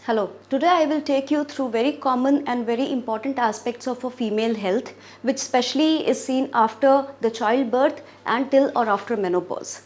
Hello, today I will take you through very common and very important aspects of a female health which specially is seen after the childbirth and till or after menopause.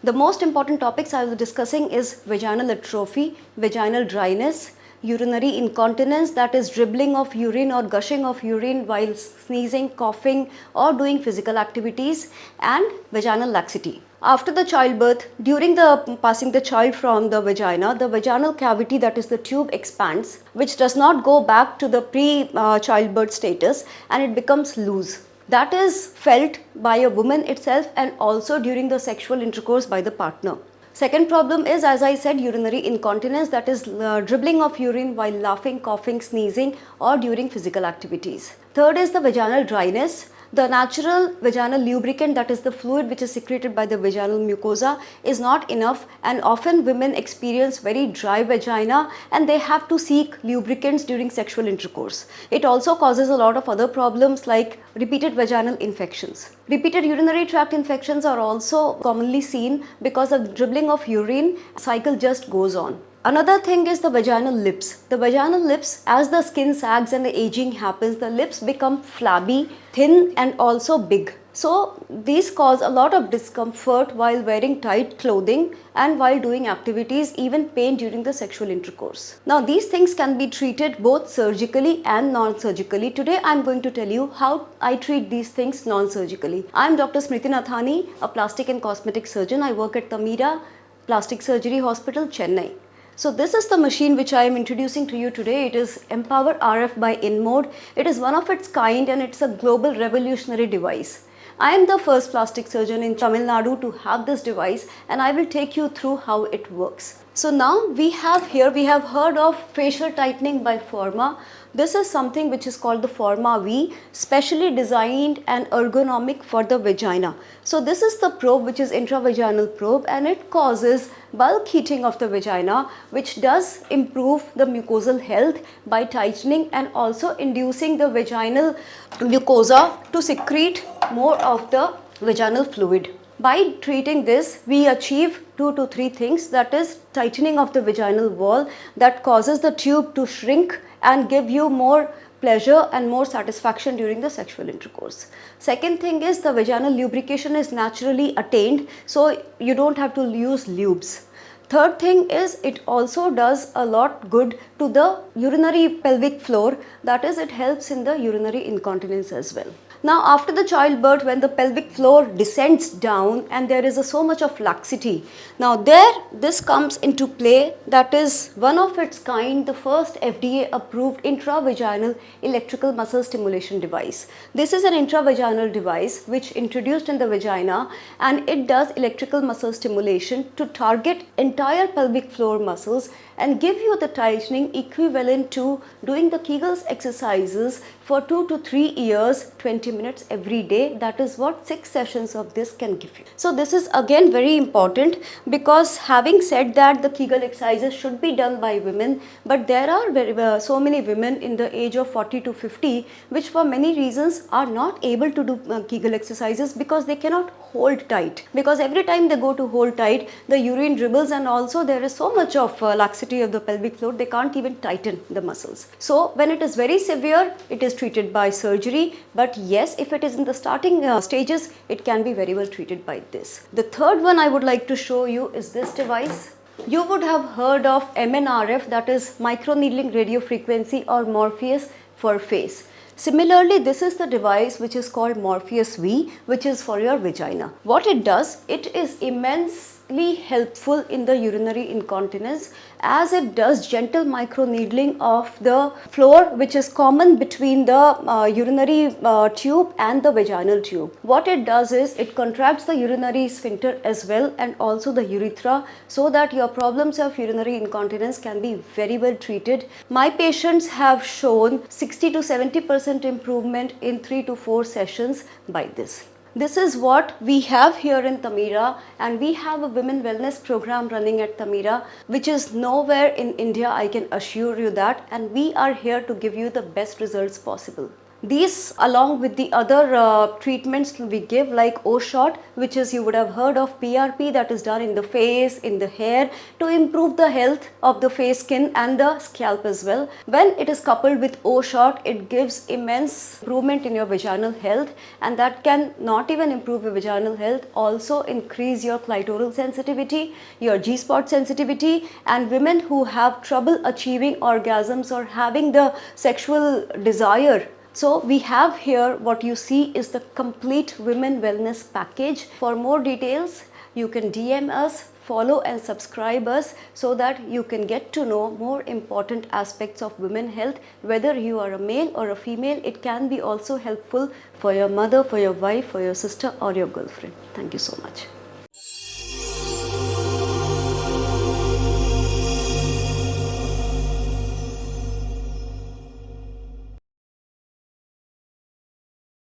The most important topics I will be discussing is vaginal atrophy, vaginal dryness, urinary incontinence, that is dribbling of urine or gushing of urine while sneezing, coughing or doing physical activities, and vaginal laxity. After the childbirth, during the passing the child from the vagina, the vaginal cavity, that is the tube, expands, which does not go back to the pre-childbirth status, and it becomes loose. That is felt by a woman itself and also during the sexual intercourse by the partner. Second problem is, as I said, urinary incontinence, that is dribbling of urine while laughing, coughing, sneezing or during physical activities. Third is the vaginal dryness. The natural vaginal lubricant, that is the fluid which is secreted by the vaginal mucosa, is not enough, and often women experience very dry vagina and they have to seek lubricants during sexual intercourse. It also causes a lot of other problems like repeated vaginal infections. Repeated urinary tract infections are also commonly seen because the dribbling of urine cycle just goes on. Another thing is the vaginal lips. The vaginal lips, as the skin sags and the aging happens, the lips become flabby, thin and also big. So these cause a lot of discomfort while wearing tight clothing and while doing activities, even pain during the sexual intercourse. Now these things can be treated both surgically and non-surgically. Today I am going to tell you how I treat these things non-surgically. I am Dr. Smriti Nathani, a plastic and cosmetic surgeon. I work at Tamira Plastic Surgery Hospital, Chennai. So this is the machine which I am introducing to you today. It is Empower RF by InMode. It is one of its kind and it's a global revolutionary device. I am the first plastic surgeon in Tamil Nadu to have this device, and I will take you through how it works. So now we have heard of facial tightening by Forma. This is something which is called the Forma V, specially designed and ergonomic for the vagina. So this is the probe, which is intravaginal probe, and it causes bulk heating of the vagina, which does improve the mucosal health by tightening and also inducing the vaginal mucosa to secrete more of the vaginal fluid. By treating this, we achieve 2 to 3 things, that is tightening of the vaginal wall that causes the tube to shrink and give you more pleasure and more satisfaction during the sexual intercourse. Second thing is the vaginal lubrication is naturally attained, so you don't have to use lubes. Third thing is it also does a lot good to the urinary pelvic floor, that is it helps in the urinary incontinence as well. Now after the childbirth, when the pelvic floor descends down and there is so much of laxity, now this comes into play, that is one of its kind, the first FDA approved intravaginal electrical muscle stimulation device. This is an intravaginal device which introduced in the vagina, and it does electrical muscle stimulation to target entire pelvic floor muscles and give you the tightening equivalent to doing the Kegels exercises for 2 to 3 years, 20 minutes every day. That is what 6 sessions of this can give you. So this is again very important, because having said that, the Kegel exercises should be done by women, but there are so many women in the age of 40 to 50 which for many reasons are not able to do Kegel exercises because they cannot hold tight, because every time they go to hold tight, the urine dribbles, and also there is so much of laxity of the pelvic floor, they can't even tighten the muscles. So when it is very severe, it is treated by surgery, but yes, if it is in the starting stages, it can be very well treated by this. The third one I would like to show you is this device. You would have heard of MNRF, that is microneedling radiofrequency, or Morpheus for face. Similarly, this is the device which is called Morpheus V, which is for your vagina. What it does, it is immensely helpful in the urinary incontinence, as it does gentle microneedling of the floor, which is common between the urinary tube and the vaginal tube. What it does is it contracts the urinary sphincter as well, and also the urethra, so that your problems of urinary incontinence can be very well treated. My patients have shown 60 to 70% improvement in 3 to 4 sessions by this. This is what we have here in Tamira, and we have a women wellness program running at Tamira, which is nowhere in India, I can assure you that, and we are here to give you the best results possible. These, along with the other treatments we give, like O-shot, which is, you would have heard of PRP, that is done in the face, in the hair, to improve the health of the face, skin and the scalp as well. When it is coupled with O-shot, it gives immense improvement in your vaginal health, and that can not even improve your vaginal health, also increase your clitoral sensitivity, your G-spot sensitivity, and women who have trouble achieving orgasms or having the sexual desire. So we have here, what you see is the complete women wellness package. For more details, you can DM us, follow and subscribe us, so that you can get to know more important aspects of women health. Whether you are a male or a female, it can be also helpful for your mother, for your wife, for your sister or your girlfriend. Thank you so much.